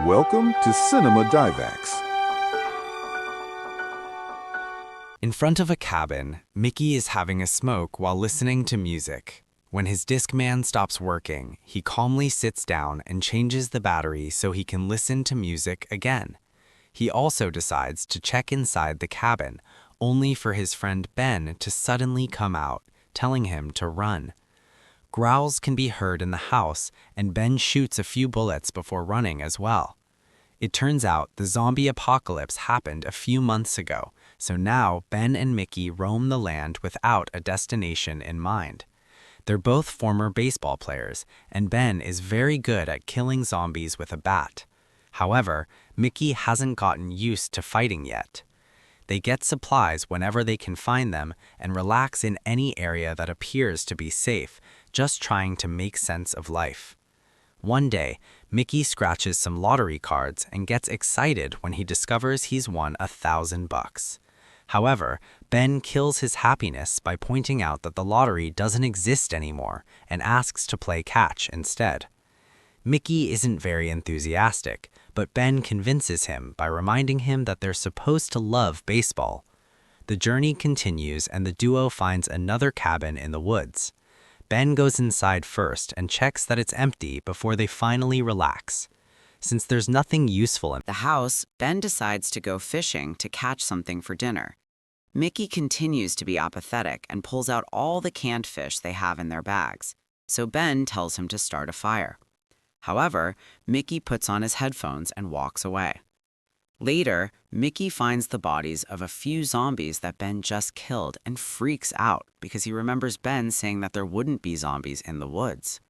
Welcome to Cinema Divacs. In front of a cabin, Mickey is having a smoke while listening to music. When his Discman stops working, he calmly sits down and changes the battery so he can listen to music again. He also decides to check inside the cabin, only for his friend Ben to suddenly come out, telling him to run. Growls can be heard in the house, and Ben shoots a few bullets before running as well. It turns out the zombie apocalypse happened a few months ago, so now Ben and Mickey roam the land without a destination in mind. They're both former baseball players, and Ben is very good at killing zombies with a bat. However, Mickey hasn't gotten used to fighting yet. They get supplies whenever they can find them and relax in any area that appears to be safe, just trying to make sense of life. One day, Mickey scratches some lottery cards and gets excited when he discovers he's won $1,000. However, Ben kills his happiness by pointing out that the lottery doesn't exist anymore and asks to play catch instead. Mickey isn't very enthusiastic, but Ben convinces him by reminding him that they're supposed to love baseball. The journey continues and the duo finds another cabin in the woods. Ben goes inside first and checks that it's empty before they finally relax. Since there's nothing useful in the house, Ben decides to go fishing to catch something for dinner. Mickey continues to be apathetic and pulls out all the canned fish they have in their bags, so Ben tells him to start a fire. However, Mickey puts on his headphones and walks away. Later, Mickey finds the bodies of a few zombies that Ben just killed and freaks out because he remembers Ben saying that there wouldn't be zombies in the woods.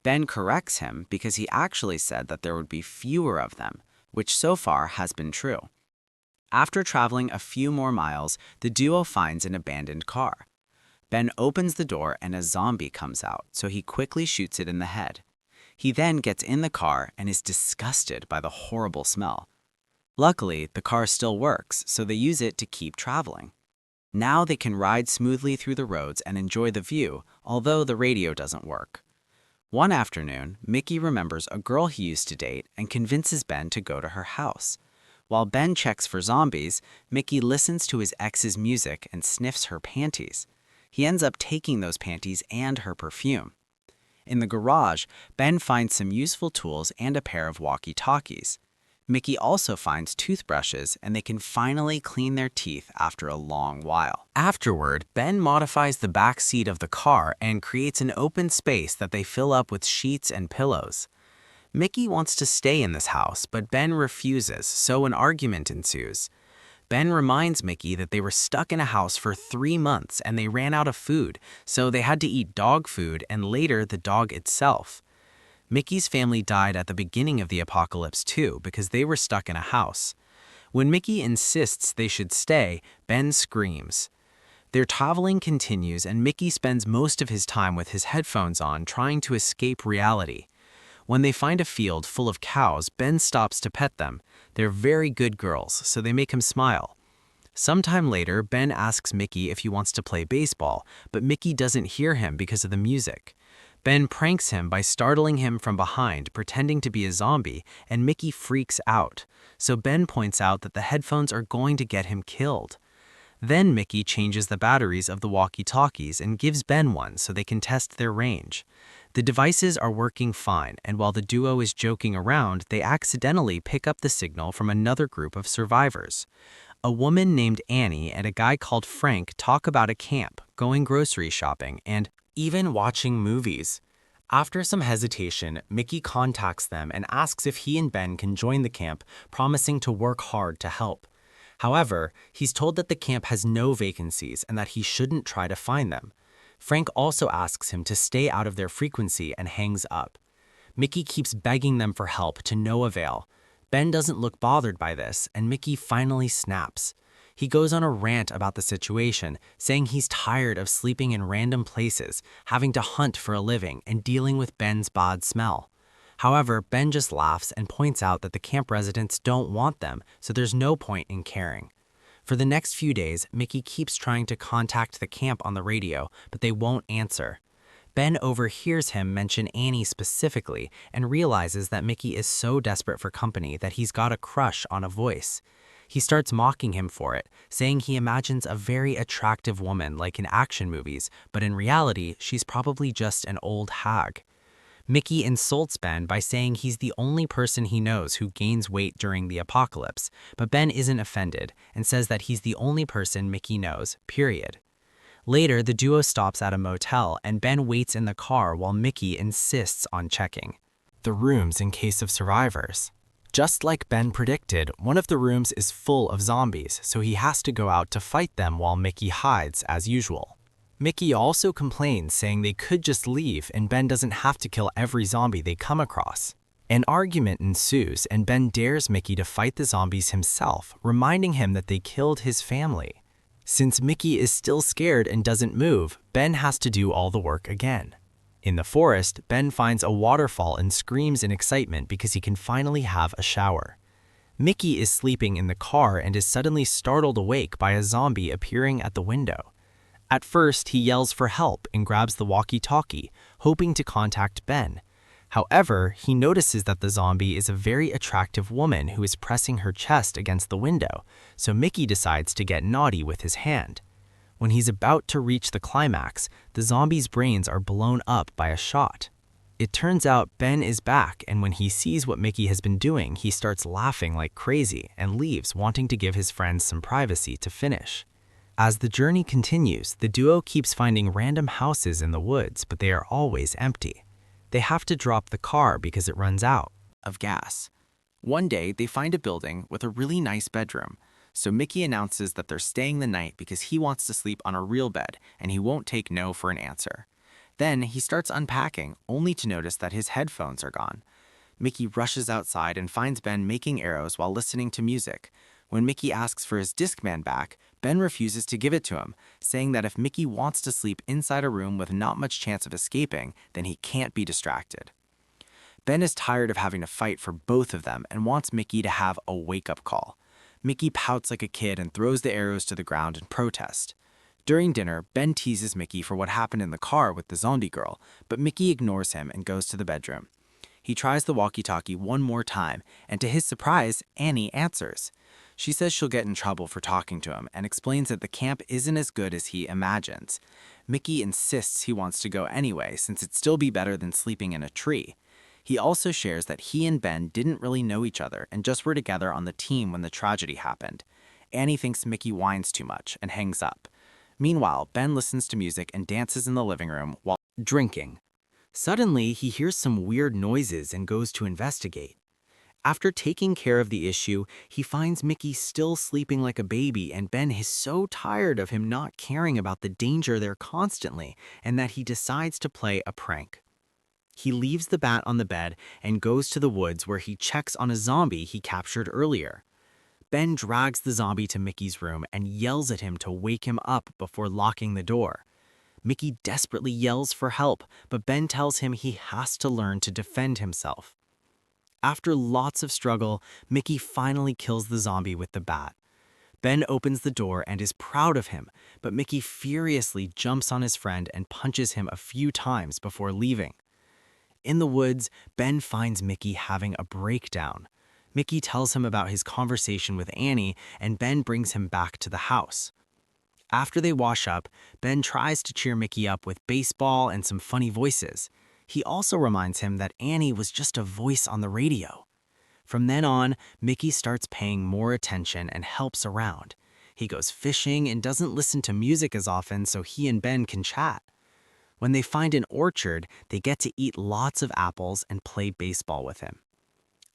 Ben corrects him because he actually said that there would be fewer of them, which so far has been true. After traveling a few more miles, the duo finds an abandoned car. Ben opens the door and a zombie comes out, so he quickly shoots it in the head. He then gets in the car and is disgusted by the horrible smell. Luckily, the car still works, so they use it to keep traveling. Now they can ride smoothly through the roads and enjoy the view, although the radio doesn't work. One afternoon, Mickey remembers a girl he used to date and convinces Ben to go to her house. While Ben checks for zombies, Mickey listens to his ex's music and sniffs her panties. He ends up taking those panties and her perfume. In the garage, Ben finds some useful tools and a pair of walkie-talkies. Mickey also finds toothbrushes, and they can finally clean their teeth after a long while. Afterward, Ben modifies the back seat of the car and creates an open space that they fill up with sheets and pillows. Mickey wants to stay in this house, but Ben refuses, so an argument ensues. Ben reminds Mickey that they were stuck in a house for 3 months and they ran out of food, so they had to eat dog food and later the dog itself. Mickey's family died at the beginning of the apocalypse too because they were stuck in a house. When Mickey insists they should stay, Ben screams. Their traveling continues and Mickey spends most of his time with his headphones on trying to escape reality. When they find a field full of cows, Ben stops to pet them. They're very good girls, so they make him smile. Sometime later, Ben asks Mickey if he wants to play baseball, but Mickey doesn't hear him because of the music. Ben pranks him by startling him from behind, pretending to be a zombie, and Mickey freaks out. So Ben points out that the headphones are going to get him killed. Then Mickey changes the batteries of the walkie-talkies and gives Ben one so they can test their range. The devices are working fine, and while the duo is joking around, they accidentally pick up the signal from another group of survivors. A woman named Annie and a guy called Frank talk about a camp, going grocery shopping, and even watching movies. After some hesitation, Mickey contacts them and asks if he and Ben can join the camp, promising to work hard to help. However, he's told that the camp has no vacancies and that he shouldn't try to find them. Frank also asks him to stay out of their frequency and hangs up. Mickey keeps begging them for help to no avail. Ben doesn't look bothered by this, and Mickey finally snaps. He goes on a rant about the situation, saying he's tired of sleeping in random places, having to hunt for a living, and dealing with Ben's bad smell. However, Ben just laughs and points out that the camp residents don't want them, so there's no point in caring. For the next few days, Mickey keeps trying to contact the camp on the radio, but they won't answer. Ben overhears him mention Annie specifically and realizes that Mickey is so desperate for company that he's got a crush on a voice. He starts mocking him for it, saying he imagines a very attractive woman like in action movies, but in reality, she's probably just an old hag. Mickey insults Ben by saying he's the only person he knows who gains weight during the apocalypse, but Ben isn't offended and says that he's the only person Mickey knows, period. Later, the duo stops at a motel and Ben waits in the car while Mickey insists on checking the rooms in case of survivors. Just like Ben predicted, one of the rooms is full of zombies, so he has to go out to fight them while Mickey hides as usual. Mickey also complains, saying they could just leave and Ben doesn't have to kill every zombie they come across. An argument ensues and Ben dares Mickey to fight the zombies himself, reminding him that they killed his family. Since Mickey is still scared and doesn't move, Ben has to do all the work again. In the forest, Ben finds a waterfall and screams in excitement because he can finally have a shower. Mickey is sleeping in the car and is suddenly startled awake by a zombie appearing at the window. At first, he yells for help and grabs the walkie-talkie, hoping to contact Ben. However, he notices that the zombie is a very attractive woman who is pressing her chest against the window, so Mickey decides to get naughty with his hand. When he's about to reach the climax, the zombie's brains are blown up by a shot. It turns out Ben is back, and when he sees what Mickey has been doing, he starts laughing like crazy and leaves, wanting to give his friends some privacy to finish. As the journey continues, the duo keeps finding random houses in the woods, but they are always empty. They have to drop the car because it runs out of gas. One day, they find a building with a really nice bedroom, so Mickey announces that they're staying the night because he wants to sleep on a real bed and he won't take no for an answer. Then he starts unpacking, only to notice that his headphones are gone. Mickey rushes outside and finds Ben making arrows while listening to music. When Mickey asks for his Discman back, Ben refuses to give it to him, saying that if Mickey wants to sleep inside a room with not much chance of escaping, then he can't be distracted. Ben is tired of having to fight for both of them and wants Mickey to have a wake-up call. Mickey pouts like a kid and throws the arrows to the ground in protest. During dinner, Ben teases Mickey for what happened in the car with the zombie girl, but Mickey ignores him and goes to the bedroom. He tries the walkie-talkie one more time, and to his surprise, Annie answers. She says she'll get in trouble for talking to him and explains that the camp isn't as good as he imagines. Mickey insists he wants to go anyway, since it'd still be better than sleeping in a tree. He also shares that he and Ben didn't really know each other and just were together on the team when the tragedy happened. Annie thinks Mickey whines too much and hangs up. Meanwhile, Ben listens to music and dances in the living room while drinking. Suddenly, he hears some weird noises and goes to investigate. After taking care of the issue, he finds Mickey still sleeping like a baby, and Ben is so tired of him not caring about the danger there constantly, and that he decides to play a prank. He leaves the bat on the bed and goes to the woods where he checks on a zombie he captured earlier. Ben drags the zombie to Mickey's room and yells at him to wake him up before locking the door. Mickey desperately yells for help, but Ben tells him he has to learn to defend himself. After lots of struggle, Mickey finally kills the zombie with the bat. Ben opens the door and is proud of him, but Mickey furiously jumps on his friend and punches him a few times before leaving. In the woods, Ben finds Mickey having a breakdown. Mickey tells him about his conversation with Annie, and Ben brings him back to the house. After they wash up, Ben tries to cheer Mickey up with baseball and some funny voices. He also reminds him that Annie was just a voice on the radio. From then on, Mickey starts paying more attention and helps around. He goes fishing and doesn't listen to music as often so he and Ben can chat. When they find an orchard, they get to eat lots of apples and play baseball with him.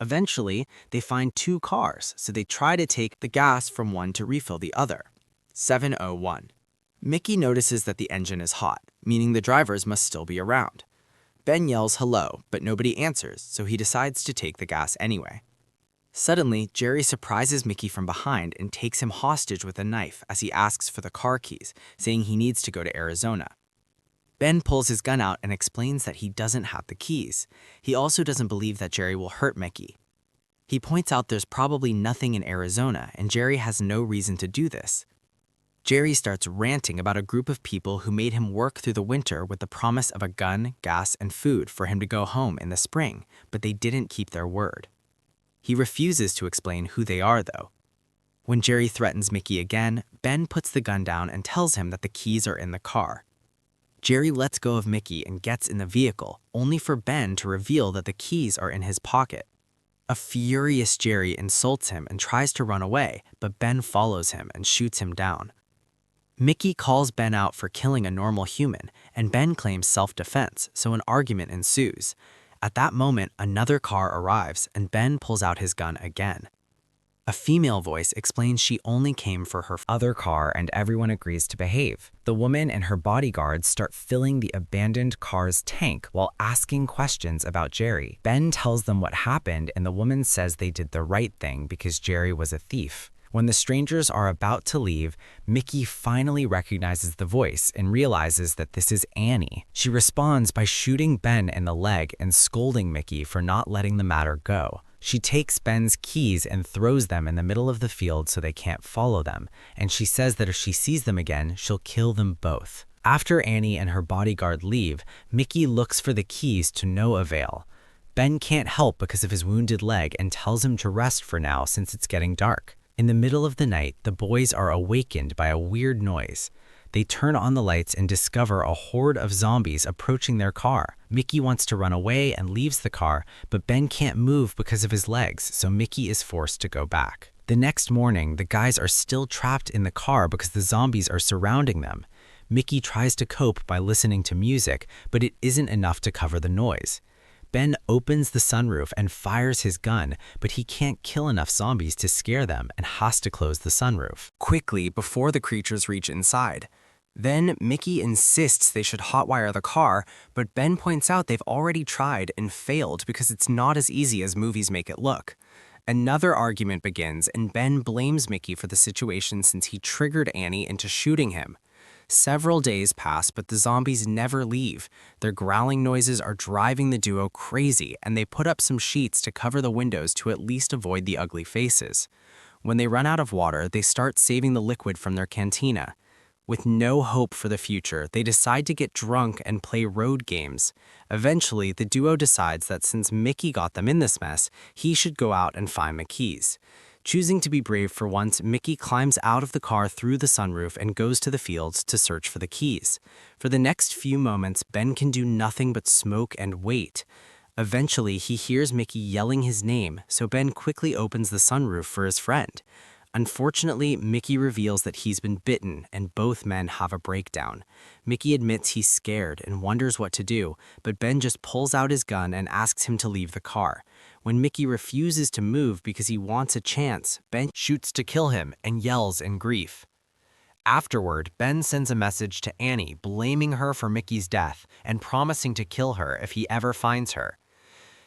Eventually, they find 2 cars, so they try to take the gas from one to refill the other. 7:01. Mickey notices that the engine is hot, meaning the drivers must still be around. Ben yells hello, but nobody answers, so he decides to take the gas anyway. Suddenly, Jerry surprises Mickey from behind and takes him hostage with a knife as he asks for the car keys, saying he needs to go to Arizona. Ben pulls his gun out and explains that he doesn't have the keys. He also doesn't believe that Jerry will hurt Mickey. He points out there's probably nothing in Arizona, and Jerry has no reason to do this. Jerry starts ranting about a group of people who made him work through the winter with the promise of a gun, gas, and food for him to go home in the spring, but they didn't keep their word. He refuses to explain who they are, though. When Jerry threatens Mickey again, Ben puts the gun down and tells him that the keys are in the car. Jerry lets go of Mickey and gets in the vehicle, only for Ben to reveal that the keys are in his pocket. A furious Jerry insults him and tries to run away, but Ben follows him and shoots him down. Mickey calls Ben out for killing a normal human, and Ben claims self-defense, so an argument ensues. At that moment, another car arrives, and Ben pulls out his gun again. A female voice explains she only came for her other car, and everyone agrees to behave. The woman and her bodyguards start filling the abandoned car's tank while asking questions about Jerry. Ben tells them what happened, and the woman says they did the right thing because Jerry was a thief. When the strangers are about to leave, Mickey finally recognizes the voice and realizes that this is Annie. She responds by shooting Ben in the leg and scolding Mickey for not letting the matter go. She takes Ben's keys and throws them in the middle of the field so they can't follow them, and she says that if she sees them again, she'll kill them both. After Annie and her bodyguard leave, Mickey looks for the keys to no avail. Ben can't help because of his wounded leg and tells him to rest for now since it's getting dark. In the middle of the night, the boys are awakened by a weird noise. They turn on the lights and discover a horde of zombies approaching their car. Mickey wants to run away and leaves the car, but Ben can't move because of his legs, so Mickey is forced to go back. The next morning, the guys are still trapped in the car because the zombies are surrounding them. Mickey tries to cope by listening to music, but it isn't enough to cover the noise. Ben opens the sunroof and fires his gun, but he can't kill enough zombies to scare them and has to close the sunroof quickly before the creatures reach inside. Then Mickey insists they should hotwire the car, but Ben points out they've already tried and failed because it's not as easy as movies make it look. Another argument begins, and Ben blames Mickey for the situation since he triggered Annie into shooting him. Several days pass, but the zombies never leave. Their growling noises are driving the duo crazy, and they put up some sheets to cover the windows to at least avoid the ugly faces. When they run out of water, they start saving the liquid from their cantina. With no hope for the future, they decide to get drunk and play road games. Eventually, the duo decides that since Mickey got them in this mess, he should go out and find the keys. Choosing to be brave for once, Mickey climbs out of the car through the sunroof and goes to the fields to search for the keys. For the next few moments, Ben can do nothing but smoke and wait. Eventually, he hears Mickey yelling his name, so Ben quickly opens the sunroof for his friend. Unfortunately, Mickey reveals that he's been bitten, and both men have a breakdown. Mickey admits he's scared and wonders what to do, but Ben just pulls out his gun and asks him to leave the car. When Mickey refuses to move because he wants a chance, Ben shoots to kill him and yells in grief. Afterward, Ben sends a message to Annie blaming her for Mickey's death and promising to kill her if he ever finds her.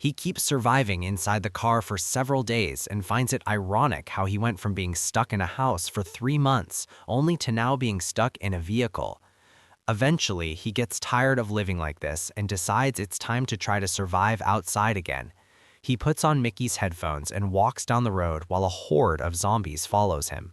He keeps surviving inside the car for several days and finds it ironic how he went from being stuck in a house for 3 months only to now being stuck in a vehicle. Eventually, he gets tired of living like this and decides it's time to try to survive outside again. He puts on Mickey's headphones and walks down the road while a horde of zombies follows him.